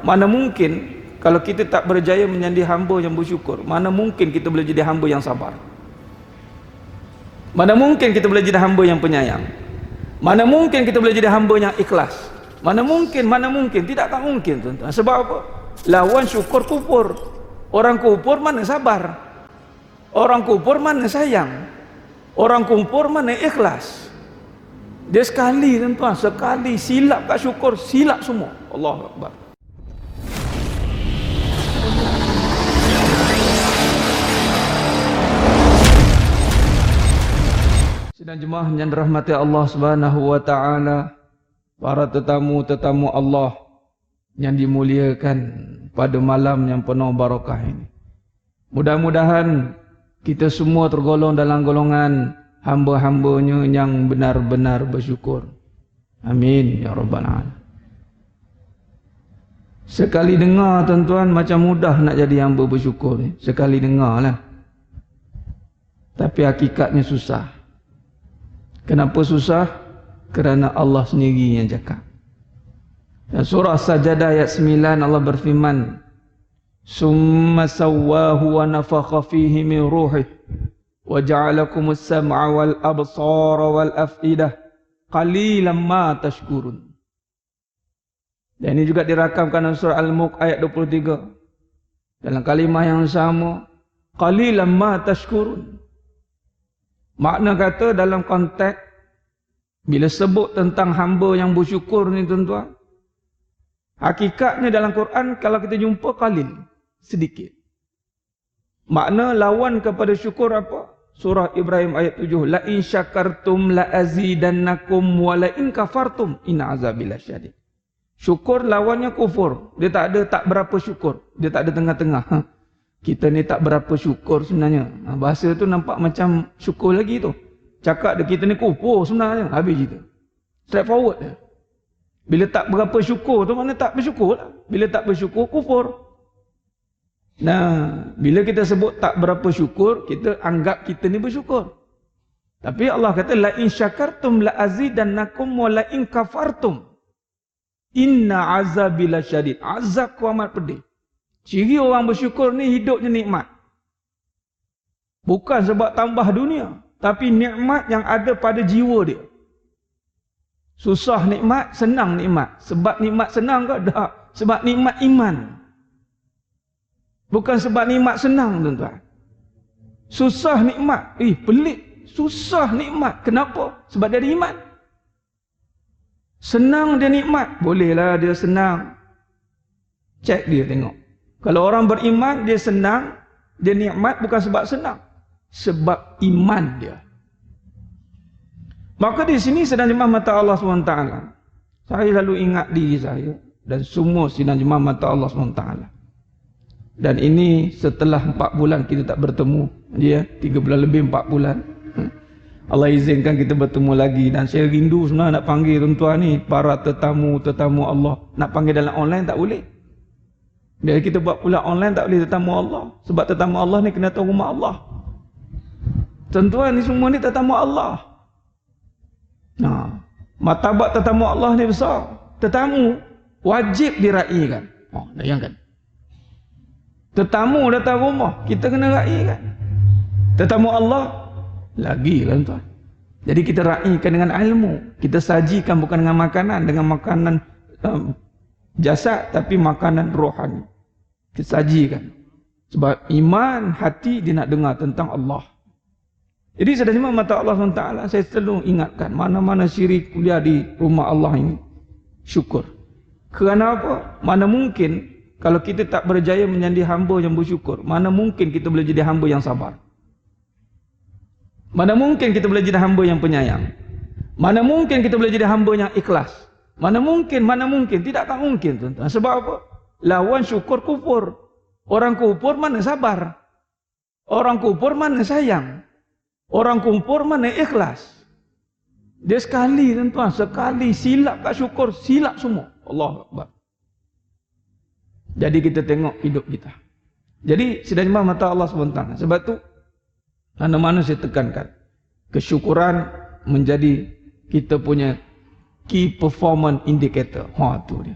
mana mungkin kalau kita tak berjaya menjadi hamba yang bersyukur, mana mungkin kita boleh jadi hamba yang sabar? Mana mungkin kita boleh jadi hamba yang penyayang? Mana mungkin kita boleh jadi hamba yang ikhlas? Mana mungkin, tidak akan mungkin, tuan-tuan. Sebab apa? Lawan syukur kufur. Orang kufur mana sabar? Orang kufur mana sayang? Orang kufur mana ikhlas? Dia sekali, tuan-tuan, sekali silap kat syukur, silap semua. Allahu Akbar. Sidang jemaah yang dirahmati Allah Subhanahu wa taala, para tetamu-tetamu Allah yang dimuliakan pada malam yang penuh barakah ini. Mudah-mudahan kita semua tergolong dalam golongan hamba-hambanya yang benar-benar bersyukur. Amin ya rabbal alamin. Sekali dengar, tuan-tuan, macam mudah nak jadi hamba bersyukur ni. Sekali dengar lah. Tapi hakikatnya susah. Kenapa susah? Kerana Allah sendiri yang cakap. Dan surah Sajadah ayat 9 Allah berfirman, "Summa sawwahu wa nafakha fihi min ruhih wa ja'alakumus sam'a wal absara wal af'idah qalilan ma tashkurun." Dan ini juga dirakamkan dalam surah Al-Mulk ayat 23. Dalam kalimah yang sama, qalilan ma tashkurun. Makna kata dalam konteks bila sebut tentang hamba yang bersyukur ni, tuan-tuan, hakikatnya dalam Quran kalau kita jumpa qalil, sedikit. Makna lawan kepada syukur apa? Surah Ibrahim ayat 7, la in syakartum la azidannakum wa la in kafartum inna azabi lasyadid. Syukur lawannya kufur. Dia tak berapa syukur. Dia tak ada tengah-tengah. Kita ni tak berapa syukur sebenarnya. Bahasa tu nampak macam syukur lagi tu. Cakap dia kita ni kufur sebenarnya. Habis cerita. Straightforward dia. Bila tak berapa syukur tu mana tak bersyukur lah. Bila tak bersyukur, kufur. Nah, bila kita sebut tak berapa syukur, kita anggap kita ni bersyukur. Tapi Allah kata, la in syakartum la azidannakum wa la in kafartum inna azabi lasyadid. Azab ku amat pedih. Ciri orang bersyukur ni hidupnya nikmat. Bukan sebab tambah dunia, tapi nikmat yang ada pada jiwa dia. Susah nikmat, senang nikmat. Sebab nikmat senang ke? Tak. Sebab nikmat iman. Bukan sebab nikmat senang, tuan-tuan. Susah nikmat. Pelik. Susah nikmat. Kenapa? Sebab dia ada iman. Senang dia nikmat. Bolehlah dia senang. Cek dia tengok. Kalau orang beriman, dia senang, dia nikmat bukan sebab senang. Sebab iman dia. Maka di sini sedang jemaah mata Allah SWT. Saya selalu ingat diri saya. Dan semua sedang jemaah mata Allah SWT. Dan ini setelah 4 bulan kita tak bertemu. 3 bulan lebih 4 bulan. Allah izinkan kita bertemu lagi. Dan saya rindu sebenarnya nak panggil tuan-tuan ni, para tetamu-tetamu Allah. Nak panggil dalam online tak boleh. Bila kita buat pula online tak boleh tetamu Allah. Sebab tetamu Allah ni kena tahu rumah Allah. Tuan-tuan ni semua ni tetamu Allah. Martabat tetamu Allah ni besar. Tetamu wajib diraikan. Bayangkan. Tetamu datang rumah, kita kena raikan. Tetamu Allah lagi lah, tuan. Jadi kita raikan dengan ilmu. Kita sajikan bukan dengan makanan, dengan makanan jasad, tapi makanan rohani. Kita sajikan. Sebab iman hati dia nak dengar tentang Allah. Jadi sudah jemaah mata Allah SWT, saya selalu ingatkan mana-mana syirik kuliah di rumah Allah ini, syukur. Kerana apa? Mana mungkin kalau kita tak berjaya menjadi hamba yang bersyukur, mana mungkin kita boleh jadi hamba yang sabar? Mana mungkin kita boleh jadi hamba yang penyayang? Mana mungkin kita boleh jadi hamba yang ikhlas? Mana mungkin, tidak akan mungkin, tuan-tuan. Sebab apa? Lawan syukur kufur. Orang kufur mana sabar? Orang kufur mana sayang? Orang kufur mana ikhlas? Dia sekali, tuan-tuan, sekali silap kat syukur, silap semua. Allahu Akbar. Jadi kita tengok hidup kita. Jadi sedang jemaah mata Allah SWT. Sebab tu mana-mana saya tekankan, kesyukuran menjadi kita punya key performance indicator. Tu dia.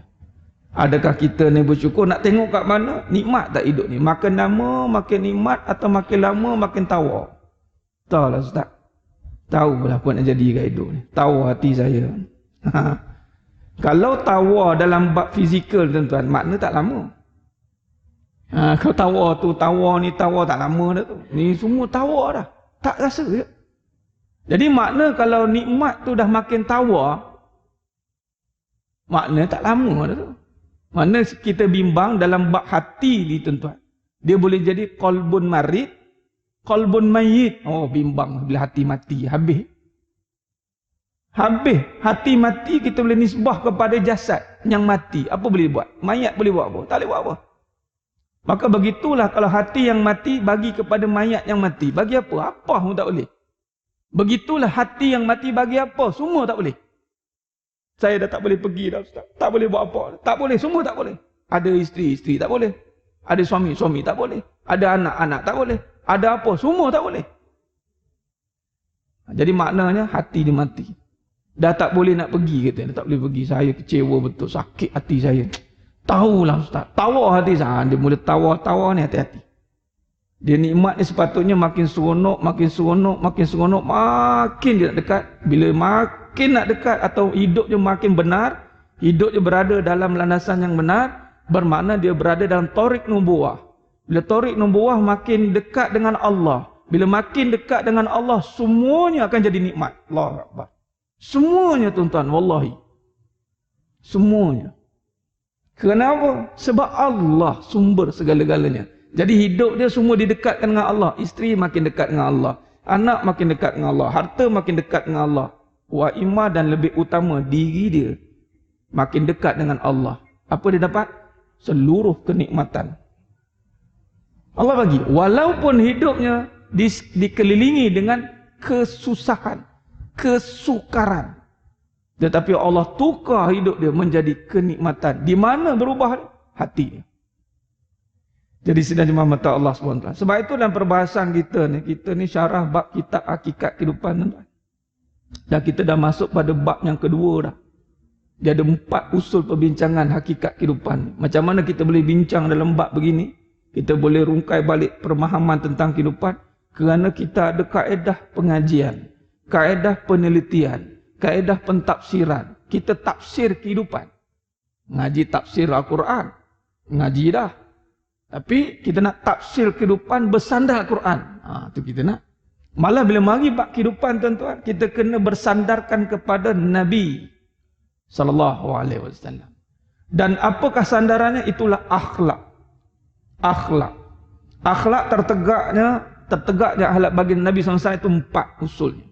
Adakah kita ni bersyukur? Nak tengok kat mana? Nikmat tak hidup ni? Makin lama makin nikmat atau makin lama makin tawa? Tahu lah Ustaz. Tahu lah apa nak jadi kat hidup ni. Tahu hati saya. Kalau tawa dalam bab fizikal tuan-tuan, makna tak lama. Kalau tawa tu, tawa ni tawa tak lama dah tu. Ni semua tawa dah. Tak rasa je. Jadi makna kalau nikmat tu dah makin tawa, makna tak lama dah tu. Makna kita bimbang dalam bab hati ni tuan-tuan. Dia boleh jadi qalbun marid, qalbun mayyit. Oh, bimbang bila hati mati. Habis. Habis. Hati mati kita boleh nisbah kepada jasad yang mati. Apa boleh buat? Mayat boleh buat apa? Tak boleh buat apa. Maka begitulah kalau hati yang mati bagi kepada mayat yang mati. Bagi apa? Apa pun tak boleh. Begitulah hati yang mati bagi apa? Semua tak boleh. Saya dah tak boleh pergi dah Ustaz. Tak boleh buat apa. Tak boleh. Semua tak boleh. Ada isteri tak boleh. Ada suami tak boleh. Ada anak tak boleh. Ada apa? Semua tak boleh. Jadi maknanya hati dia mati. Dah tak boleh nak pergi kata. Dah tak boleh pergi. Saya kecewa betul. Sakit hati saya. Tahulah Ustaz. Tawa hati saya. Dia mula tawa ni hati-hati. Dia nikmat ni sepatutnya makin seronok, makin seronok, makin seronok. Makin dia nak dekat. Bila makin nak dekat atau hidupnya makin benar, hidupnya berada dalam landasan yang benar, bermakna dia berada dalam tarik nubuwah. Bila tarik nubuwah makin dekat dengan Allah. Bila makin dekat dengan Allah, semuanya akan jadi nikmat. Allahu Akbar. Semuanya tuan-tuan, wallahi. Semuanya. Kenapa? Sebab Allah sumber segala-galanya. Jadi hidup dia semua didekatkan dengan Allah. Isteri makin dekat dengan Allah. Anak makin dekat dengan Allah. Harta makin dekat dengan Allah. Wa imma dan lebih utama diri dia makin dekat dengan Allah. Apa dia dapat? Seluruh kenikmatan. Allah bagi. Walaupun hidupnya dikelilingi dengan kesusahan, kesukaran. Tetapi Allah tukar hidup dia menjadi kenikmatan. Di mana berubah? Hati dia. Jadi sidang jemaah mata Allah SWT. Sebab itu dalam perbahasan kita ni syarah bab kitab hakikat kehidupan tuan-tuan. Dan kita dah masuk pada bab yang kedua dah. Dia ada 4 usul perbincangan hakikat kehidupan. Macam mana kita boleh bincang dalam bab begini? Kita boleh rungkai balik pemahaman tentang kehidupan. Kerana kita ada kaedah pengajian, kaedah penelitian, kaedah pentafsiran. Kita tafsir kehidupan. Ngaji tafsir Al-Quran. Ngaji dah. Tapi kita nak tafsir kehidupan bersandar Al-Quran. Itu kita nak. Malah bila mari bab kehidupan tuan-tuan, kita kena bersandarkan kepada Nabi SAW. Dan apakah sandarannya? Itulah akhlak. Akhlak. Akhlak tertegaknya akhlak bagi Nabi SAW itu 4 usulnya.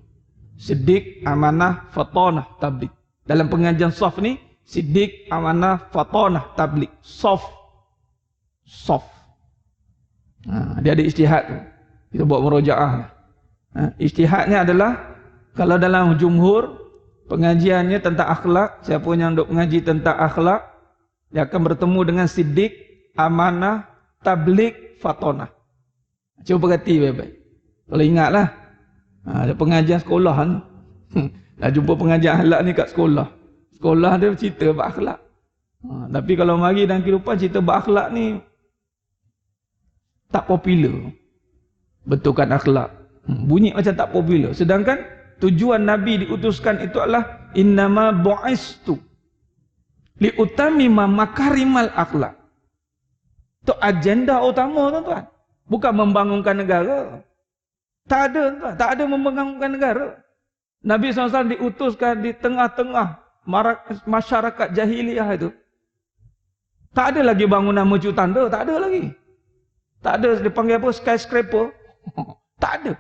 Siddiq, amanah, fatanah, tabligh. Dalam pengajian soft ni, siddiq, amanah, fatanah, tabligh. Soft. Dia ada ijtihad tu. Kita buat murojaah. Ijtihadnya adalah kalau dalam jumhur pengajiannya tentang akhlak, siapa yang duk mengaji tentang akhlak, dia akan bertemu dengan siddiq, amanah, tabligh, fatanah. Cuba perhati baik-baik. Kalau ingatlah, ada pengajian sekolah ni. Dah jumpa pengajian akhlak ni kat sekolah. Sekolah dia cerita bab akhlak. Tapi kalau mari dalam kehidupan cerita bab akhlak ni tak popular. Betulkan akhlak. Bunyi macam tak popular. Sedangkan tujuan Nabi diutuskan itu adalah innama bu'istu liutamima makarimal akhlak. Itu agenda utama tuan-tuan. Bukan membangunkan negara. Tak ada tuan. Tak ada membangunkan negara. Nabi SAW diutuskan di tengah-tengah masyarakat jahiliyah itu. Tak ada lagi bangunan mercu tanda. Tak ada lagi. Tak ada, dia panggil apa? Skyscraper. Tak ada.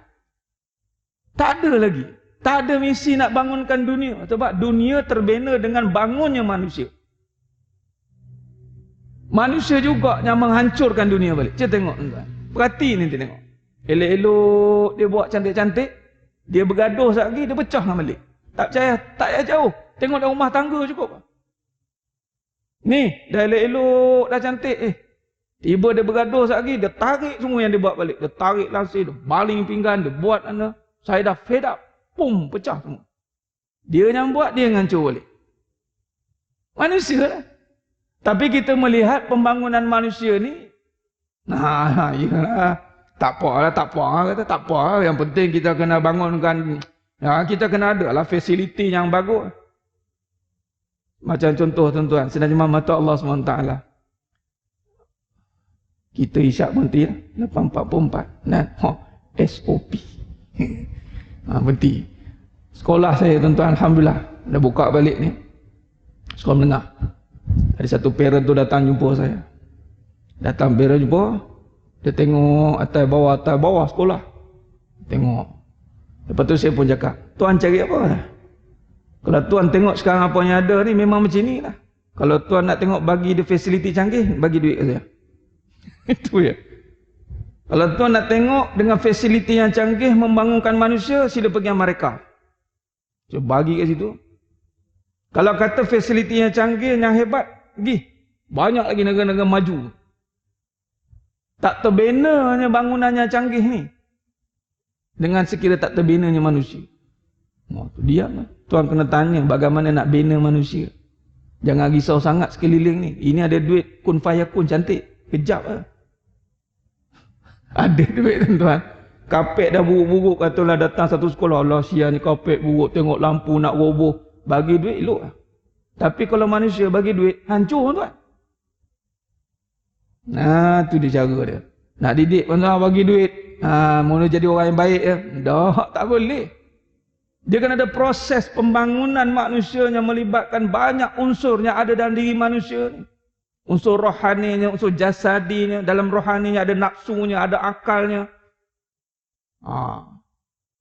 Tak ada lagi. Tak ada misi nak bangunkan dunia. Sebab dunia terbina dengan bangunnya manusia. Manusia juga yang menghancurkan dunia balik. Kita tengok tuan. Perhati ni tengok. Elok-elok dia buat cantik-cantik. Dia bergaduh sekejap lagi, dia pecah balik. Tak percaya, tak payah jauh. Tengok dalam rumah tangga cukup. Ni, dah elok-elok, dah cantik. Tiba dia bergaduh sekejap lagi, dia tarik semua yang dia buat balik. Dia tarik langsir, dia baling pinggan, dia buat anda. Saya dah fed up. Pum, pecah semua. Dia yang buat, dia yang hancur balik. Manusia lah. Tapi kita melihat pembangunan manusia ni, iyalah, tak apa kata tak apa. Yang penting kita kena bangunkan, kita kena ada lah fasiliti yang bagus. Macam contoh tuan-tuan, sebenarnya mata Allah SWT. Kita isyak berhenti 8.44. Dan SOP. Berhenti. Sekolah saya tuan-tuan, Alhamdulillah, dah buka balik ni. Sekolah menengah. Ada satu parent tu datang jumpa saya. Datang parent jumpa, dia tengok atas bawah sekolah. Tengok. Lepas tu saya pun cakap, tuan cari apa lah? Kalau tuan tengok sekarang apa yang ada ni, memang macam ni lah. Kalau tuan nak tengok bagi dia fasiliti canggih, bagi duit ke saya. Itu ya. Kalau tuan nak tengok dengan fasiliti yang canggih membangunkan manusia, sila pergi Amerika. Coba bagi kat situ. Kalau kata fasiliti yang canggih, yang hebat, pergi. Banyak lagi negara-negara maju. Tak terbinanya bangunannya canggih ni. Dengan sekira tak terbinanya manusia. Tu diam. Tuan kena tanya bagaimana nak bina manusia. Jangan risau sangat sekeliling ni. Ini ada duit kun fayakun cantik. Kejap lah. Ada duit tuan-tuan. Kapek dah buruk-buruk, katalah datang satu sekolah, Allah siang ni kapek buruk, tengok lampu nak roboh. Bagi duit elok lah. Tapi kalau manusia bagi duit, hancur tuan. Tu dia cara dia. Nak didik tuan-tuan bagi duit. Mula jadi orang yang baik ya. Dah, tak boleh. Dia kan ada proses pembangunan manusia yang melibatkan banyak unsur yang ada dalam diri manusia ni. Unsur rohaninya, unsur jasadinya. Dalam rohaninya ada nafsunya, ada akalnya.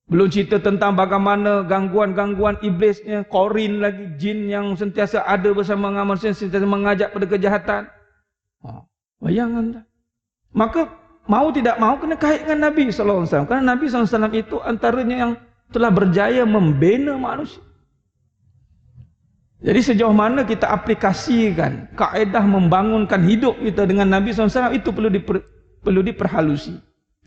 Belum cerita tentang bagaimana gangguan-gangguan iblisnya, korin lagi, jin yang sentiasa ada bersama dengan manusia, sentiasa mengajak pada kejahatan. Bayangkan. Maka mau tidak mau kena kait dengan Nabi SAW. Kerana Nabi SAW itu antaranya yang telah berjaya membina manusia. Jadi sejauh mana kita aplikasikan kaedah membangunkan hidup kita dengan Nabi SAW, itu perlu diperhalusi.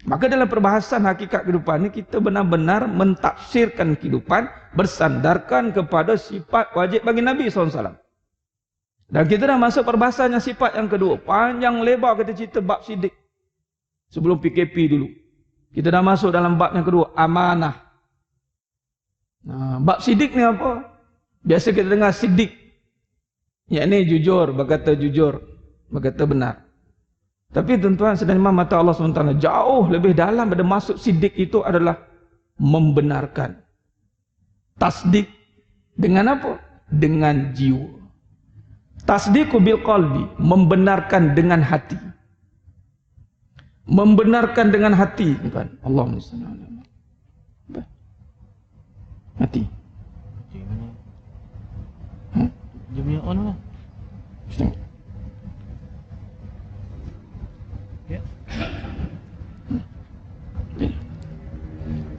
Maka dalam perbahasan hakikat kehidupan ini, kita benar-benar mentafsirkan kehidupan bersandarkan kepada sifat wajib bagi Nabi SAW. Dan kita dah masuk perbahasan yang sifat yang kedua. Panjang lebar kita cerita bab sidik. Sebelum PKP dulu. Kita dah masuk dalam bab yang kedua, amanah. Bab sidik ni apa? Biasa kita dengar sidik. Yang ni jujur, berkata benar. Tapi tuan-tuan, sedang mata Allah SWT jauh lebih dalam pada maksud sidik itu adalah membenarkan. Tasdik dengan apa? Dengan jiwa. Tasdiqu bil qalbi, membenarkan dengan hati. Membenarkan dengan hati, tuan. Allahumma salli ala Muhammad. Hati. Jom yang on lah.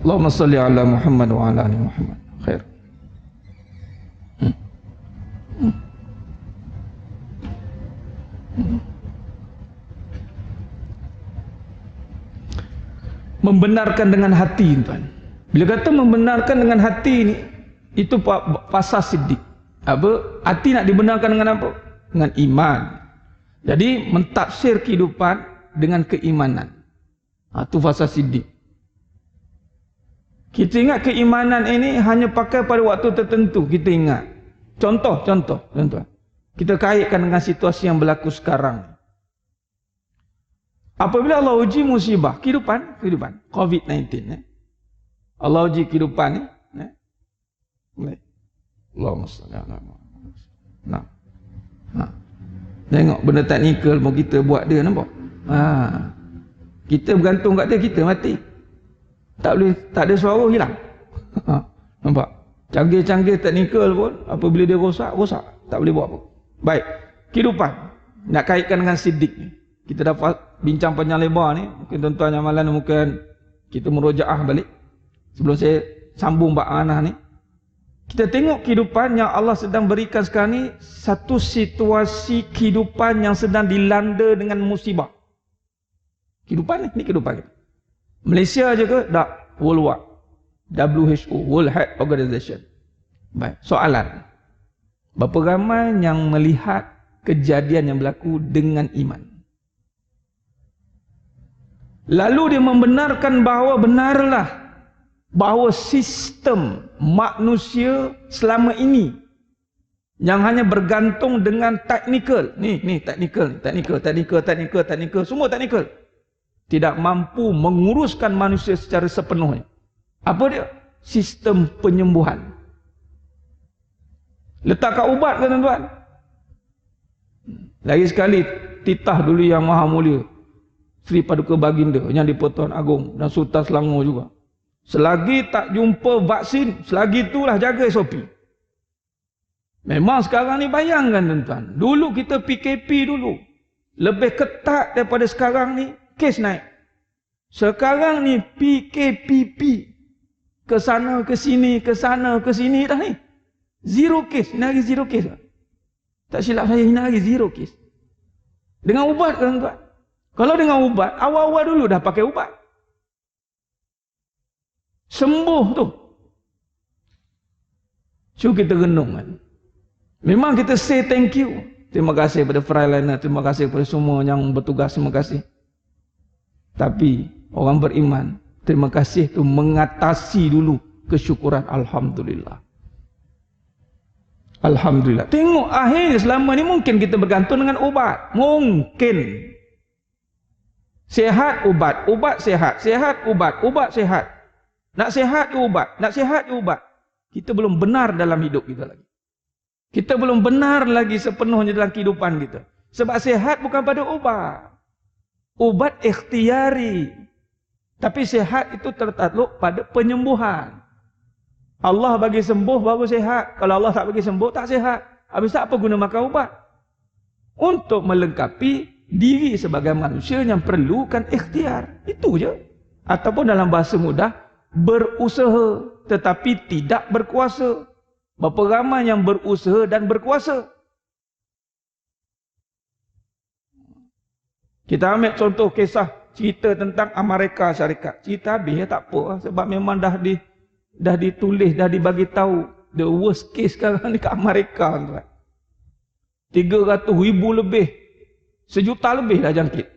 Allahumma salli ala Muhammad wa ala ali Muhammad. Khair. Membenarkan dengan hati, tuan. Bila kata membenarkan dengan hati ni, itu pasal siddiq. Apa? Hati nak dibenarkan dengan apa? Dengan iman. Jadi mentafsir kehidupan dengan keimanan. Itu fasa siddiq. Kita ingat keimanan ini hanya pakai pada waktu tertentu. Kita ingat. Contoh, tuan-tuan. Kita kaitkan dengan situasi yang berlaku sekarang. Apabila Allah uji musibah, kehidupan, COVID-19. Allah uji kehidupan ni. Allahumma salli ala Muhammad. Tengok benda teknikal pun kita buat dia, nampak? Kita bergantung kat dia, kita mati. Tak ada suara, hilang. Nampak? Canggih-canggih teknikal pun, apabila dia rosak, tak boleh buat apa. Baik, kehidupan nak kaitkan dengan siddiq ni. Kita dapat bincang panjang lebar ni. Mungkin tuan-tuan yang malam mungkin kita merojaah balik sebelum saya sambung bab amanah ni. Kita tengok kehidupan yang Allah sedang berikan sekarang ni, satu situasi kehidupan yang sedang dilanda dengan musibah. Kehidupan ni kehidupan kita. Malaysia je ke? Tak. Worldwide. WHO, World Health Organization. Baik, soalan. Berapa ramai yang melihat kejadian yang berlaku dengan iman. Lalu dia membenarkan bahawa benarlah bahawa sistem manusia selama ini yang hanya bergantung dengan teknikal, teknikal, semua teknikal, tidak mampu menguruskan manusia secara sepenuhnya. Apa dia? Sistem penyembuhan. Letak kat ubat kan tuan-tuan? Lagi sekali, titah dulu yang maha mulia Sri Paduka Baginda yang di-Pertuan Agong dan Sultan Selangor juga. Selagi tak jumpa vaksin, selagi itulah jaga SOP. Memang sekarang ni bayangkan tuan-tuan, dulu kita PKP dulu, lebih ketat daripada sekarang ni, kes naik. Sekarang ni PKPP, ke sana ke sini, ke sana ke sini dah ni. Zero kes, ini lagi zero kes. Tak silap saya, ini lagi zero kes. Dengan ubat kan tuan? Kalau dengan ubat, awal-awal dulu dah pakai ubat. Sembuh tu. Cuba kita renung kan. Memang kita say thank you. Terima kasih kepada Freilander, terima kasih kepada semua yang bertugas, terima kasih. Tapi orang beriman, terima kasih tu mengatasi dulu kesyukuran. Alhamdulillah. Alhamdulillah. Tengok akhirnya selama ni mungkin kita bergantung dengan ubat. Mungkin. Sehat ubat, ubat sehat, sehat ubat, ubat sehat. Nak sehat ubat, nak sehat ubat. Kita belum benar dalam hidup kita lagi. Kita belum benar lagi sepenuhnya dalam kehidupan kita. Sebab sehat bukan pada ubat. Ubat ikhtiari. Tapi sehat itu tertakluk pada penyembuhan. Allah bagi sembuh baru sehat. Kalau Allah tak bagi sembuh, tak sehat. Habis tak apa guna makan ubat? Untuk melengkapi diri sebagai manusia yang perlukan ikhtiar. Itu je. Ataupun dalam bahasa mudah, berusaha tetapi tidak berkuasa. Berapa ramai yang berusaha dan berkuasa? Kita ambil contoh kisah cerita tentang Amerika Syarikat. Cerita habis ya, tak apa. Sebab memang dah ditulis, dah dibagi tahu. The worst case sekarang ni kat Amerika. 300,000 lebih. 1 juta lebih dah jangkit.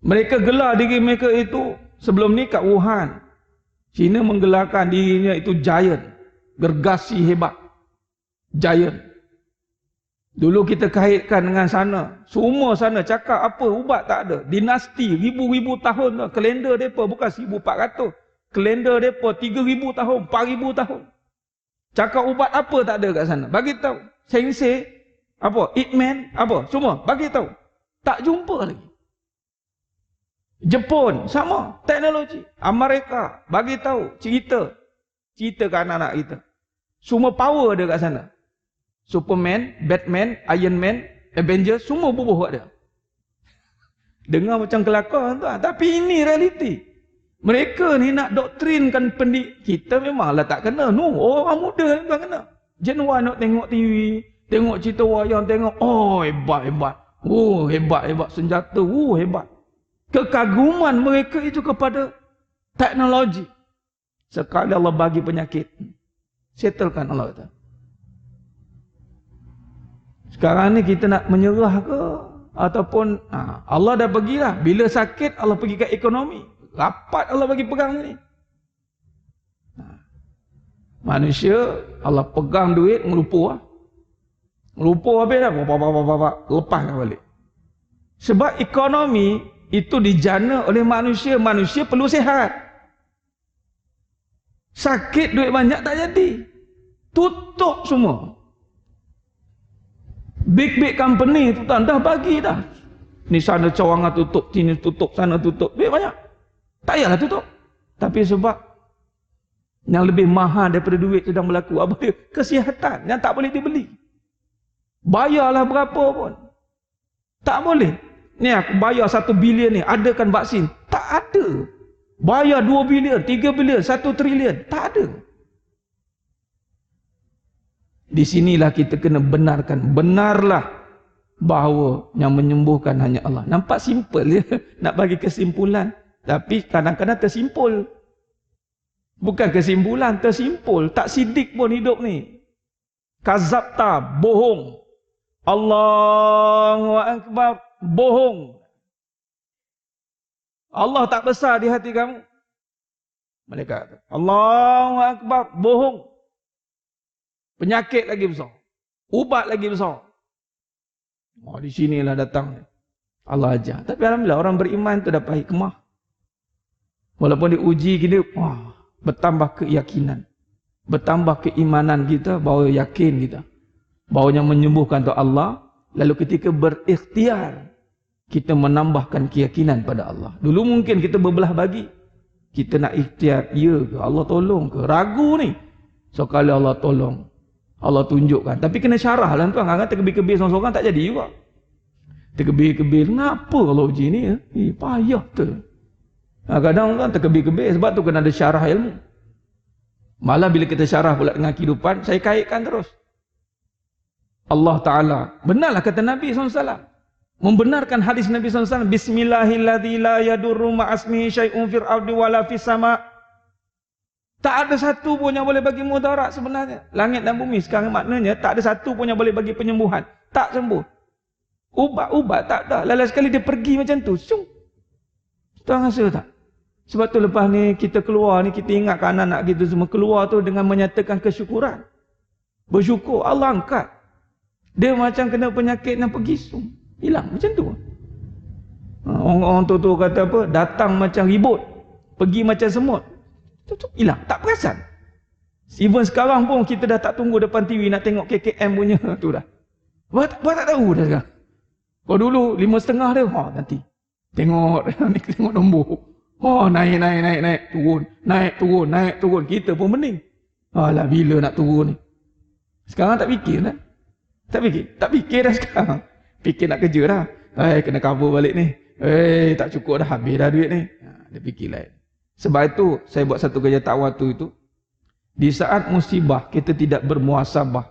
Mereka gelar diri mereka itu sebelum ni kat Wuhan. China menggelarkan dirinya itu giant. Gergasi hebat. Giant. Dulu kita kaitkan dengan sana. Semua sana cakap apa ubat tak ada. Dinasti ribu-ribu tahun tu. Kalender mereka bukan 1400. Kalender mereka 3000 tahun, 4000 tahun. Cakap ubat apa tak ada kat sana. Bagi tahu. Sensei apa? Hitman apa? Semua bagi tahu. Tak jumpa lagi. Jepun sama teknologi. Amerika bagi tahu cerita ke anak-anak kita. Semua power ada kat sana. Superman, Batman, Iron Man, Avengers, semua bubuh kat dia. Dengar macam kelakar tuan, tapi ini realiti. Mereka ni nak doktrinkan pendidik. Kita memanglah tak kena. No, orang muda ni tak kena. Jenuh nak tengok TV, tengok cerita wayang, tengok, oh hebat-hebat. Oh hebat-hebat senjata, oh hebat. Kekaguman mereka itu kepada teknologi. Sekali Allah bagi penyakit, settlekan Allah kata. Sekarang ni kita nak menyerah ke? Ataupun Allah dah pergilah. Bila sakit Allah pergi ke ekonomi. Rapat Allah bagi pegang ni. Manusia Allah pegang duit melupa. Melupa habis dah. Lepaskan balik. Sebab ekonomi itu dijana oleh manusia. Manusia perlu sihat. Sakit duit banyak tak jadi. Tutup semua. Big company tu dah bagi dah. Ni sana cawangan tutup, sini tutup, sana tutup. Duit banyak. Tak payahlah tutup. Tapi sebab yang lebih mahal daripada duit sedang berlaku. Apa dia? Kesihatan yang tak boleh dibeli. Bayarlah berapa pun. Tak boleh. Ni aku bayar 1 bilion ni. Adakan vaksin? Tak ada. Bayar 2 bilion, 3 bilion, 1 trilion. Tak ada. Di sinilah kita kena benarkan. Benarlah bahawa yang menyembuhkan hanya Allah. Nampak simple ya. Nak bagi kesimpulan. Tapi kadang-kadang tersimpul. Bukan kesimpulan, tersimpul. Tak sidik pun hidup ni. Kazabta, bohong. Allahu Akbar, bohong. Allah tak besar di hati kamu. Malaikat kata, Allahu Akbar, bohong. Penyakit lagi besar. Ubat lagi besar. Oh, di sinilah datang Allah ajar. Tapi alhamdulillah orang beriman tu dapat hikmah. Walaupun diuji kita, bertambah keyakinan. Bertambah keimanan kita, bahawa yakin kita. Bahawanya menyembuhkan tu Allah. Lalu ketika berikhtiar, kita menambahkan keyakinan pada Allah. Dulu mungkin kita berbelah bagi. Kita nak ikhtiar, ya ke Allah tolong ke? Ragu ni. So kalau Allah tolong, Allah tunjukkan. Tapi kena syarah lah tuan. Kadang-kadang terkebir-kebir seorang-seorang tak jadi juga. Terkebir-kebir, kenapa kalau uji ni? Payah tu. Kadang kan terkebir-kebir sebab tu kena ada syarah ilmu. Malah bila kita syarah pula dengan kehidupan, saya kaitkan terus. Allah Ta'ala, benarlah kata Nabi SAW. Membenarkan hadis Nabi SAW. Bismillahilladzi la yadurru ma'asmihi syai'un fil ardi wala fis sama'. Tak ada satu pun yang boleh bagi mudarat sebenarnya. Langit dan bumi sekarang maknanya tak ada satu pun yang boleh bagi penyembuhan. Tak sembuh. Ubat-ubat tak ada. Lalu sekali dia pergi macam tu. Tuan rasa tak? Sebab tu lepas ni kita keluar ni, kita ingatkan anak-anak kita semua keluar tu dengan menyatakan kesyukuran. Bersyukur Allah angkat. Dia macam kena penyakit dan pergi hilang macam tu. Orang tu kata apa? Datang macam ribut, pergi macam semut. Hilang, tak perasan. Even sekarang pun kita dah tak tunggu depan TV nak tengok KKM punya tu dah. Buat tak tahu dah sekarang. Kalau dulu 5.5 dia, nanti tengok nombor. Naik, turun. Kita pun pening. Alah bila nak turun ni. Sekarang tak fikir dah. Tak fikir dah sekarang. Fikir nak kerja dah. Kena cover balik ni. Tak cukup dah, habis dah duit ni. Dia fikir lain. Sebab itu saya buat satu kerja takwah itu. Di saat musibah kita tidak bermuasabah.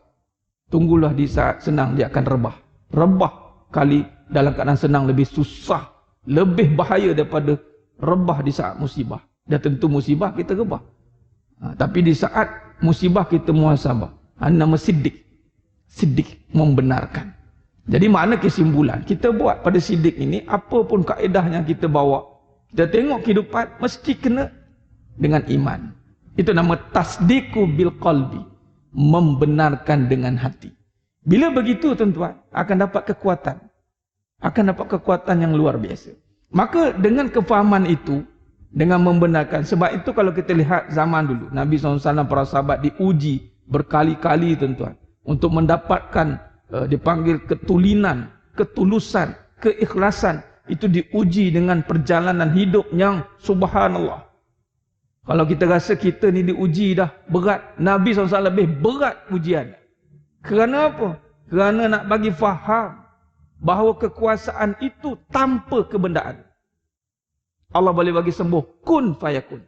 Tunggulah di saat senang dia akan rebah. Rebah kali dalam keadaan senang lebih susah. Lebih bahaya daripada rebah di saat musibah. Dan tentu musibah kita rebah. Tapi di saat musibah kita muasabah. Nama siddiq. Siddiq membenarkan. Jadi mana kesimpulan? Kita buat pada siddiq ini, apa pun kaedah yang kita bawa, kita tengok kehidupan, mesti kena dengan iman. Itu nama tasdiqu bil qalbi. Membenarkan dengan hati. Bila begitu tuan-tuan, akan dapat kekuatan. Akan dapat kekuatan yang luar biasa. Maka dengan kefahaman itu, dengan membenarkan, sebab itu kalau kita lihat zaman dulu, Nabi SAW, para sahabat diuji berkali-kali tuan-tuan. Untuk mendapatkan dipanggil ketulinan, ketulusan, keikhlasan. Itu diuji dengan perjalanan hidup yang subhanallah. Kalau kita rasa kita ni diuji dah berat, Nabi SAW lebih berat ujian. Kerana apa? Kerana nak bagi faham bahawa kekuasaan itu tanpa kebendaan. Allah boleh bagi sembuh, kun fayakun.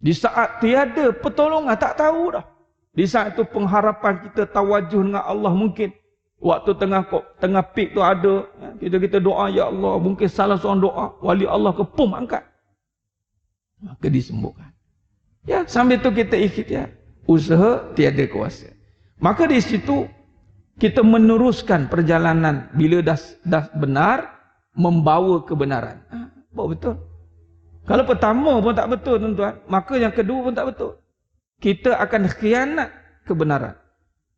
Di saat tiada pertolongan, tak tahu dah. Di saat itu pengharapan kita tawajuh dengan Allah mungkin. Waktu tengah peak tu ada, kita doa, ya Allah, mungkin salah seorang doa, wali Allah ke pum angkat. Maka disembuhkan. Ya, sambil tu kita ikhtiar. Usaha tiada kuasa. Maka di situ kita meneruskan perjalanan bila dah benar membawa kebenaran. Betul. Kalau pertama pun tak betul tuan-tuan, maka yang kedua pun tak betul. Kita akan khianat kebenaran.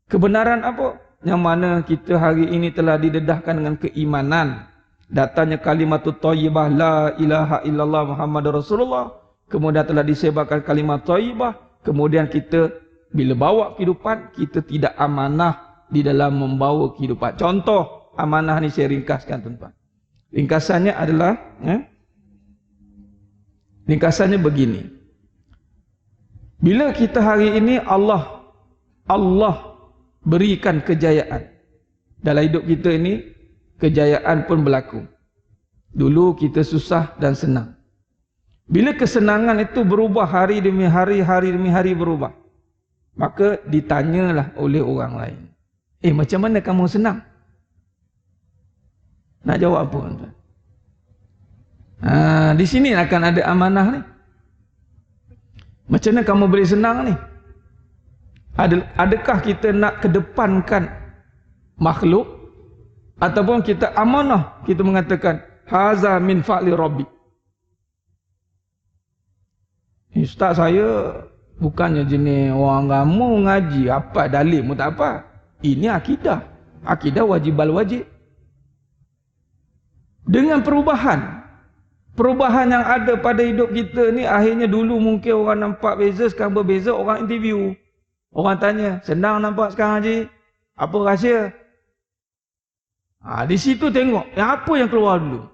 Kebenaran apa? Yang mana kita hari ini telah didedahkan dengan keimanan. Datanya kalimatut thayyibah la ilaha illallah Muhammadur Rasulullah. Kemudian telah disebarkan kalimat thayyibah. Kemudian kita bila bawa kehidupan, kita tidak amanah di dalam membawa kehidupan. Contoh amanah ni saya ringkaskan tuan-tuan. Ringkasannya adalah ringkasannya begini. Bila kita hari ini Allah berikan kejayaan dalam hidup kita ini, kejayaan pun berlaku. Dulu kita susah dan senang. Bila kesenangan itu berubah hari demi hari, hari demi hari berubah, maka ditanyalah oleh orang lain, macam mana kamu senang? Nak jawab apa tuan? Di sini akan ada amanah ni. Macam mana kamu boleh senang ni? Adakah kita nak kedepankan makhluk Ataupun kita amanah, kita mengatakan haza min fa'li rabbi. Ustaz saya bukannya jenis orang agama ngaji apa dalil pun tak apa. Ini akidah. Akidah wajibal wajib. Dengan perubahan yang ada pada hidup kita ni, akhirnya dulu mungkin orang nampak beza, sekarang berbeza. Orang interview, orang tanya, senang nampak sekarang haji? Apa rahsia? Di situ tengok apa yang keluar dulu.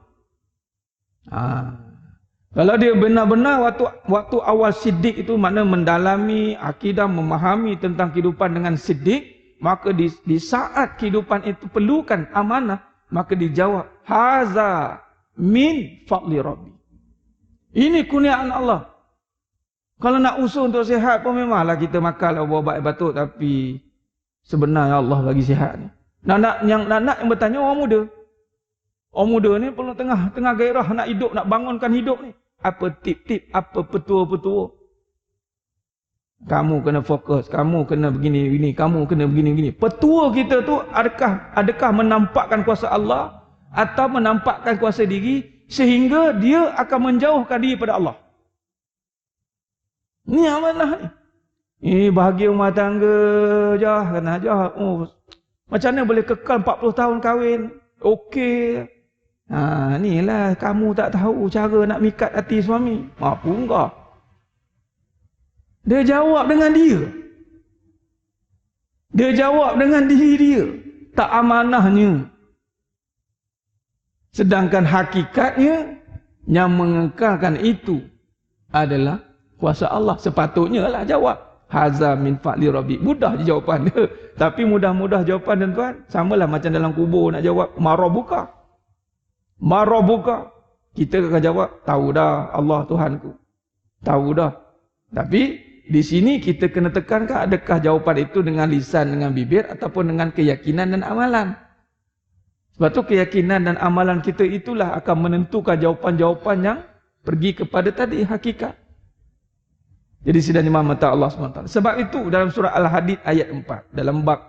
Kalau dia benar-benar waktu awal siddiq itu, makna mendalami akidah, memahami tentang kehidupan dengan siddiq, maka di saat kehidupan itu perlukan amanah, maka dijawab haza min fadli rabbi. Ini kurniaan Allah. Kalau nak usaha untuk sihat pun memanglah kita makanlah ubat batuk, tapi sebenarnya Allah bagi sihat ni. Yang bertanya orang muda. Orang muda ni perlu tengah gairah nak hidup, nak bangunkan hidup ni. Apa tip-tip, apa petua-petua. Kamu kena fokus, kamu kena begini-begini, kamu kena begini-begini. Petua kita tu adakah menampakkan kuasa Allah atau menampakkan kuasa diri sehingga dia akan menjauhkan diri pada Allah. Ni amanah ni. Ini bahagia rumah tangga jah, kena jah. Macam mana boleh kekal 40 tahun kahwin? Okey. Inilah kamu tak tahu cara nak mikat hati suami. Mampu enggak? Dia jawab dengan dia. Dia jawab dengan diri dia. Tak amanahnya. Sedangkan hakikatnya yang mengekalkan itu adalah kuasa Allah. Sepatutnya lah jawab haza min fa'li rabbi. Mudah je jawapan dia. Tapi mudah-mudah jawapan tuan-tuan, samalah macam dalam kubur nak jawab marabuka. Marabuka. Kita akan jawab tahu dah Allah Tuhanku. Tahu dah. Tapi di sini kita kena tekankan adakah jawapan itu dengan lisan, dengan bibir ataupun dengan keyakinan dan amalan. Sebab tu keyakinan dan amalan kita itulah akan menentukan jawapan-jawapan yang pergi kepada tadi hakikat. Jadi sidang imam mata Allah SWT. Sebab itu dalam surah Al-Hadid ayat 4, dalam bab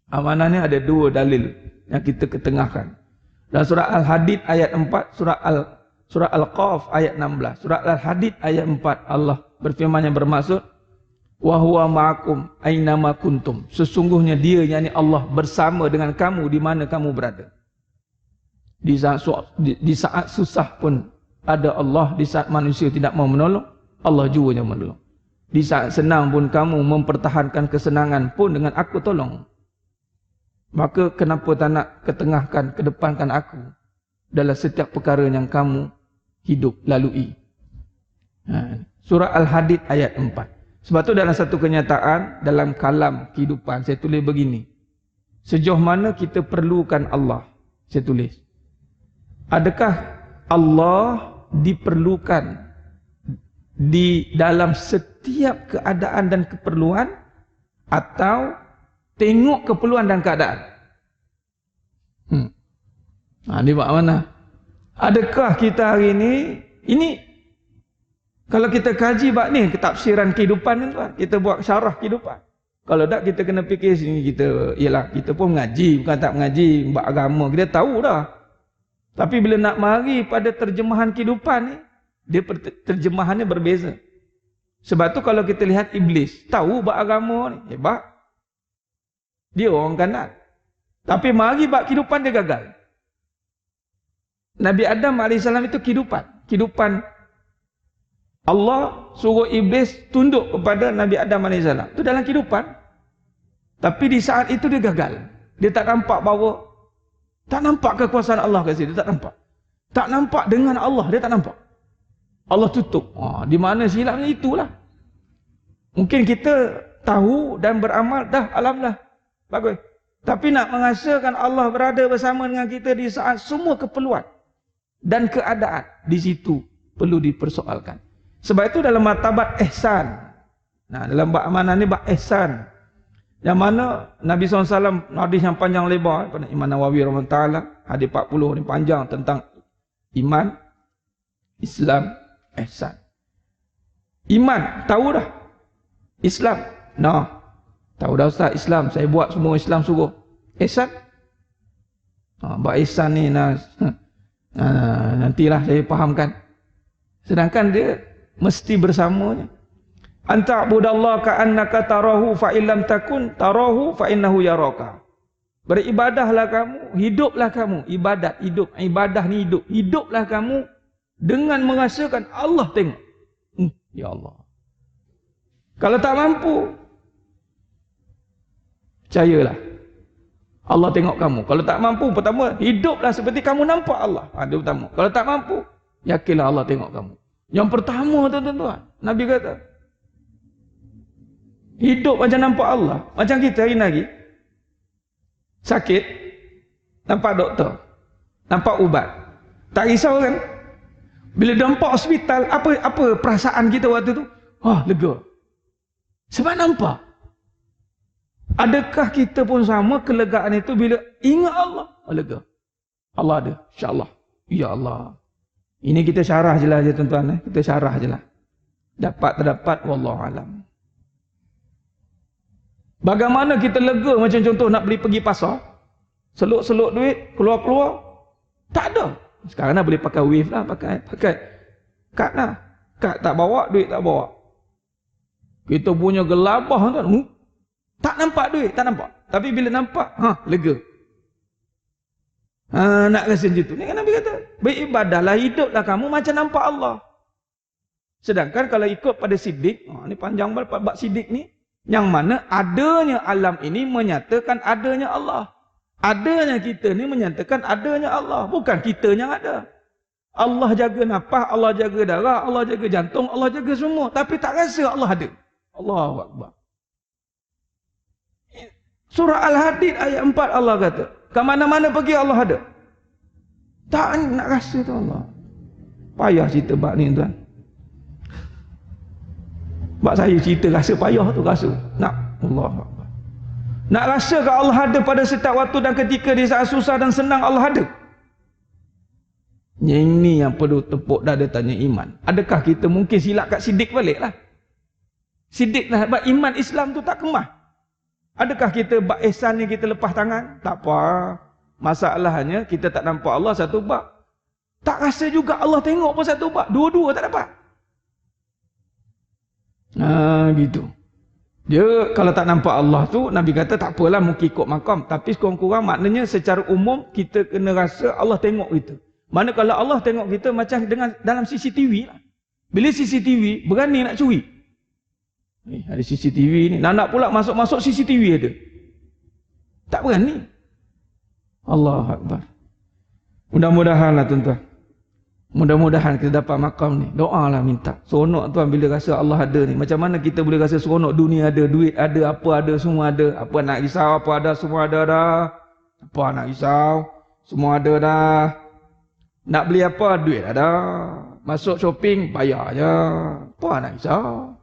amanah ni ada dua dalil yang kita ketengahkan. Dalam surah Al-Hadid ayat 4, surah Al-Qaf ayat 16. Surah Al-Hadid ayat 4, Allah berfirman yang bermaksud wa huwa ma'akum aina ma kuntum. Sesungguhnya dia, yakni Allah, bersama dengan kamu di mana kamu berada. Di saat susah pun ada Allah, di saat manusia tidak mau menolong, Allah juga yang menolong. Di saat senang pun kamu mempertahankan kesenangan pun dengan aku tolong. Maka kenapa tak nak ketengahkan, kedepankan aku dalam setiap perkara yang kamu hidup lalui. Surah Al-Hadid ayat 4. Sebab tu dalam satu kenyataan, dalam kalam kehidupan, saya tulis begini. Sejauh mana kita perlukan Allah? Saya tulis. Adakah Allah diperlukan di dalam setiap keadaan dan keperluan, atau tengok keperluan dan keadaan? Ini buat mana? Adakah kita hari ini kalau kita kaji bab ni, ketafsiran kehidupan ni tuan, kita buat syarah kehidupan. Kalau tak kita kena fikir sini, kita pun mengaji, bukan tak mengaji, bab agama kita tahu dah. Tapi bila nak mari pada terjemahan kehidupan ni, dia terjemahannya berbeza. Sebab tu kalau kita lihat iblis, tahu bab agama ni, hebat. Dia orang kanan. Tapi mari bab kehidupan dia gagal. Nabi Adam AS itu kehidupan. Allah suruh iblis tunduk kepada Nabi Adam AS. Itu dalam kehidupan. Tapi di saat itu dia gagal. Dia tak nampak bahawa, tak nampak kekuasaan Allah kat situ, dia tak nampak. Tak nampak dengan Allah, dia tak nampak. Allah tutup. Di mana silapnya itulah. Mungkin kita tahu dan beramal, dah alhamdulillah. Bagus. Tapi nak mengasakan Allah berada bersama dengan kita di saat semua keperluan dan keadaan, di situ perlu dipersoalkan. Sebab itu dalam martabat ihsan. Dalam bab amanah ni bab ihsan. Yang mana Nabi SAW hadis yang panjang lebar pada Imam Nawawi rahimahullah, hadis 40 ni panjang tentang iman, Islam, ihsan. Iman, tahu dah. Islam, tahu dah Ustaz, Islam, saya buat semua Islam suruh. Ihsan, Buat ihsan ni nantilah saya fahamkan. Sedangkan dia mesti bersamanya. Anta'budallaha ka'annaka tarahu fa illam takun tarahu fa innahu yaraka. Beribadahlah kamu, hiduplah kamu, ibadah ni hidup. Hiduplah kamu dengan merasakan Allah tengok. Ya Allah. Kalau tak mampu, percayalah Allah tengok kamu. Kalau tak mampu, pertama, hiduplah seperti kamu nampak Allah. Itu pertama. Kalau tak mampu, yakinlah Allah tengok kamu. Yang pertama, tuan-tuan, Nabi kata, hidup macam nampak Allah. Macam kita hari lagi, sakit, nampak doktor, nampak ubat. Tak risau kan? Bila nampak hospital, apa perasaan kita waktu tu? Lega. Sebab nampak. Adakah kita pun sama kelegaan itu bila ingat Allah? Lega. Allah ada. InsyaAllah. Ya Allah. Ini kita syarah je lah tuan-tuan. Kita syarah je lah. Dapat tak dapat, wallahualam. Bagaimana kita lega macam contoh nak beli pergi pasar. Seluk-seluk duit, keluar-keluar. Tak ada. Sekarang dah boleh pakai wave lah. Pakai kad lah. Kad tak bawa, duit tak bawa. Kita punya gelabah tuan. Tak nampak duit, tak nampak. Tapi bila nampak, lega. Nak rasa macam tu. Ni kan Nabi kata, beribadahlah, hiduplah kamu macam nampak Allah. Sedangkan kalau ikut pada Siddiq, ni panjang banget bab Siddiq ni, yang mana adanya alam ini menyatakan adanya Allah. Adanya kita ni menyatakan adanya Allah. Bukan kita yang ada. Allah jaga nafas, Allah jaga darah, Allah jaga jantung, Allah jaga semua. Tapi tak rasa Allah ada. Allahu Akbar. Surah Al-Hadid ayat 4 Allah kata, ke mana-mana pergi Allah ada. Tak nak rasa tu Allah. Payah cerita bab ni tuan. Bab saya cerita rasa payah tu rasa. Allahu Akbar. Nak rasa ke Allah ada pada setiap waktu dan ketika di saat susah dan senang Allah ada. Ini yang perlu tepuk dada tanya iman. Adakah kita mungkin silap kat Siddiq balik lah. Siddiq lah bab iman Islam tu tak kemah. Adakah kita bab ihsan ni kita lepas tangan? Tak apa. Masalahnya kita tak nampak Allah satu bab. Tak rasa juga Allah tengok pun satu bab. Dua-dua tak dapat. Gitu. Dia kalau tak nampak Allah tu, Nabi kata tak apalah mungkin ikut makam. Tapi sekurang-kurang maknanya secara umum kita kena rasa Allah tengok kita. Mana kalau Allah tengok kita macam dengan dalam CCTV lah. Bila CCTV berani nak curi. Ada CCTV ni. Nak pula masuk-masuk CCTV ada. Tak berani. Allahu Akbar. Mudah-mudahan lah tuan-tuan. Mudah-mudahan kita dapat makam ni. Doa lah minta. Seronok tuan bila rasa Allah ada ni. Macam mana kita boleh rasa seronok dunia ada, duit ada, apa ada, semua ada. Apa nak risau, apa ada, semua ada dah. Apa nak risau, semua ada dah. Nak beli apa, duit ada. Masuk shopping, bayar je. Apa nak risau.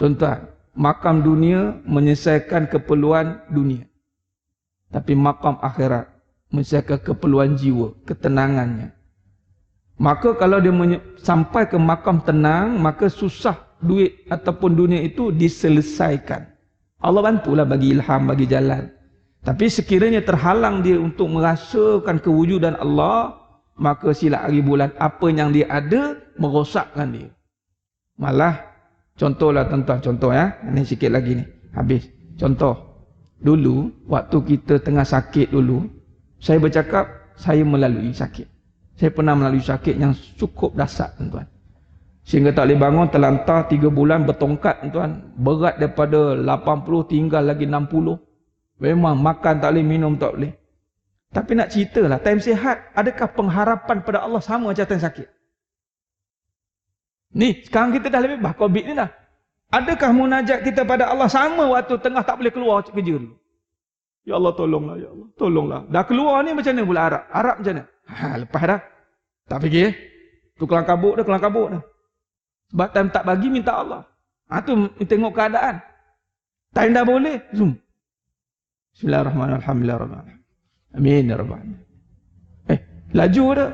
Tuan-tuan, makam dunia menyelesaikan keperluan dunia. Tapi makam akhirat menyelesaikan keperluan jiwa, ketenangannya. Maka kalau dia sampai ke makam tenang, maka susah duit ataupun dunia itu diselesaikan. Allah bantulah bagi ilham, bagi jalan. Tapi sekiranya terhalang dia untuk merasakan kewujudan Allah, maka silap hari bulan apa yang dia ada merosakkan dia. Malah contohlah tuan-tuan, contoh ya. Ini sikit lagi ni. Habis. Contoh. Dulu, waktu kita tengah sakit dulu, saya bercakap, saya melalui sakit. Saya pernah melalui sakit yang cukup dahsyat tuan-tuan. Sehingga tak boleh bangun, terlantar 3 bulan bertongkat tuan-tuan. Berat daripada 80 tinggal lagi 60. Memang makan tak boleh, minum tak boleh. Tapi nak ceritalah, time sihat, adakah pengharapan pada Allah sama macam time sakit? Ni, sekarang kita dah lebih bah COVID ni dah. Adakah munajat kita pada Allah sama waktu tengah tak boleh keluar kerja dulu? Ya Allah tolonglah, ya Allah, tolonglah. Dah keluar ni macam mana pula Arab? Arab macam mana? Lepas dah. Tak fikir. Tu kelang kabut dah, kelang kabut dah. Sebab time tak bagi minta Allah. Tu tengok keadaan. Time dah boleh, zoom. Bismillahirrahmanirrahim. Amin ya rabbal alamin. Laju dah.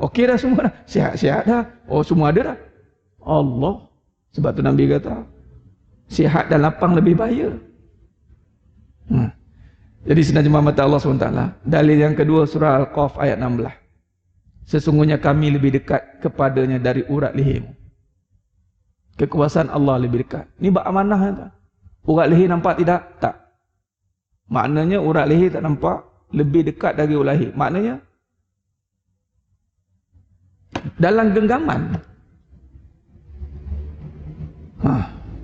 Okey dah semua dah. Sihat-sihat dah. Oh semua ada dah. Allah. Sebab tu Nabi kata, sihat dan lapang lebih bahaya. Jadi sebenarnya mata Allah SWT. Dalil yang kedua surah Al-Qaf ayat 16. Sesungguhnya kami lebih dekat kepadanya dari urat lehermu. Kekuasaan Allah lebih dekat. Ini bak amanah tak? Urat leher nampak tidak? Tak. Maknanya urat leher tak nampak, lebih dekat dari urat leher. Maknanya dalam genggaman.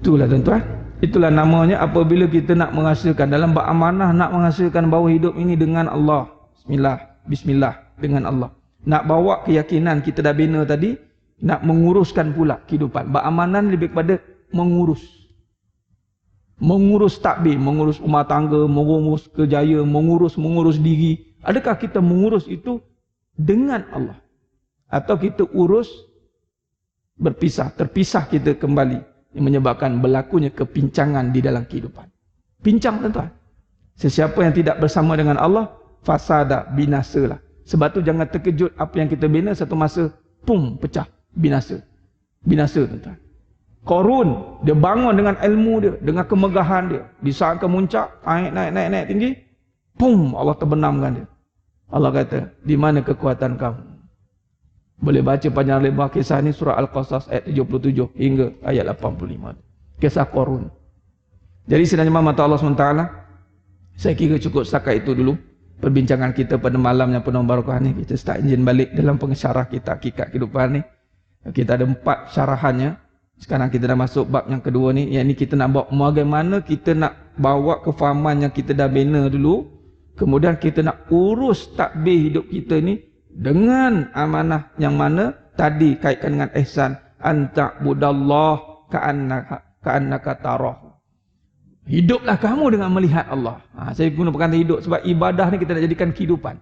Itulah tuan-tuan. Itulah namanya apabila kita nak menghasilkan dalam bak amanah, nak menghasilkan bahawa hidup ini dengan Allah. Bismillah dengan Allah. Nak bawa keyakinan kita dah bina tadi, nak menguruskan pula kehidupan. Bak amanah lebih kepada mengurus. Mengurus takbir, mengurus rumah tangga, mengurus kerjaya, mengurus diri. Adakah kita mengurus itu dengan Allah? Atau kita urus berpisah, terpisah kita kembali, yang menyebabkan berlakunya kepincangan di dalam kehidupan. Pincang tuan-tuan. Sesiapa yang tidak bersama dengan Allah, fasada, binasalah. Sebab tu jangan terkejut apa yang kita bina satu masa pum pecah, binasa. Binasa tuan-tuan. Qarun, dia bangun dengan ilmu dia, dengan kemegahan dia. Di saat kemuncak, naik tinggi, pum, Allah terbenamkan dia. Allah kata, di mana kekuatan kamu? Boleh baca panjang lebar kisah ni surah Al-Qasas ayat 77 hingga ayat 85. Kisah Qarun. Jadi sebenarnya mata Allah SWT, saya kira cukup setakat itu dulu perbincangan kita pada malam yang penuh barakah ni. Kita start enjin balik dalam pensyarah kita hakikat kehidupan ni. Kita ada 4 syarahannya. Sekarang kita dah masuk bab yang kedua ni, yang ni kita nak bawa bagaimana kita nak bawa kefahaman yang kita dah bina dulu, kemudian kita nak urus takbir hidup kita ni dengan amanah yang mana tadi kaitkan dengan ihsan, anta'budallah ka'annaka tarah. Hiduplah kamu dengan melihat Allah. Saya guna perkataan hidup sebab ibadah ni kita nak jadikan kehidupan.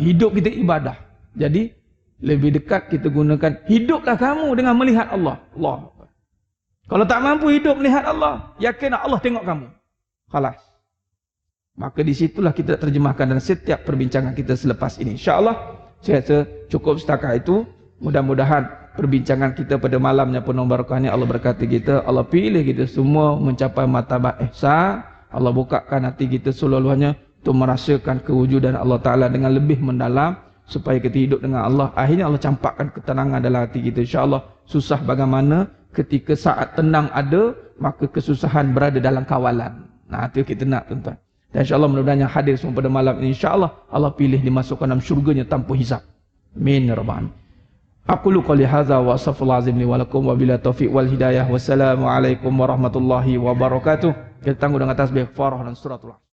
Hidup kita ibadah. Jadi lebih dekat kita gunakan hiduplah kamu dengan melihat Allah. Allah. Kalau tak mampu hidup melihat Allah, yakin Allah tengok kamu. Khalas. Maka di situlah kita terjemahkan dalam setiap perbincangan kita selepas ini. InsyaAllah saya rasa cukup setakat itu. Mudah-mudahan perbincangan kita pada malamnya penuh barakah ni Allah berkati kita, Allah pilih kita semua mencapai martabat ihsan. Allah bukakan hati kita seluruhnya untuk merasakan kewujudan Allah Ta'ala dengan lebih mendalam, supaya kita hidup dengan Allah. Akhirnya Allah campakkan ketenangan dalam hati kita. InsyaAllah susah bagaimana ketika saat tenang ada, maka kesusahan berada dalam kawalan. Nah, itu kita nak tuan-tuan. Dan insyaAllah mudah-mudahan yang hadir semua pada malam ini, insyaAllah Allah pilih dimasukkan dalam syurganya tanpa hisab. Amin ya rabbal alamin. Aqulu qali hadza wa astaghfirullah azim li wa lakum wa bila taufiq wal hidayah. Wassalamualaikum warahmatullahi wabarakatuh. Kita tangguh dengan tasbih farah dan suratul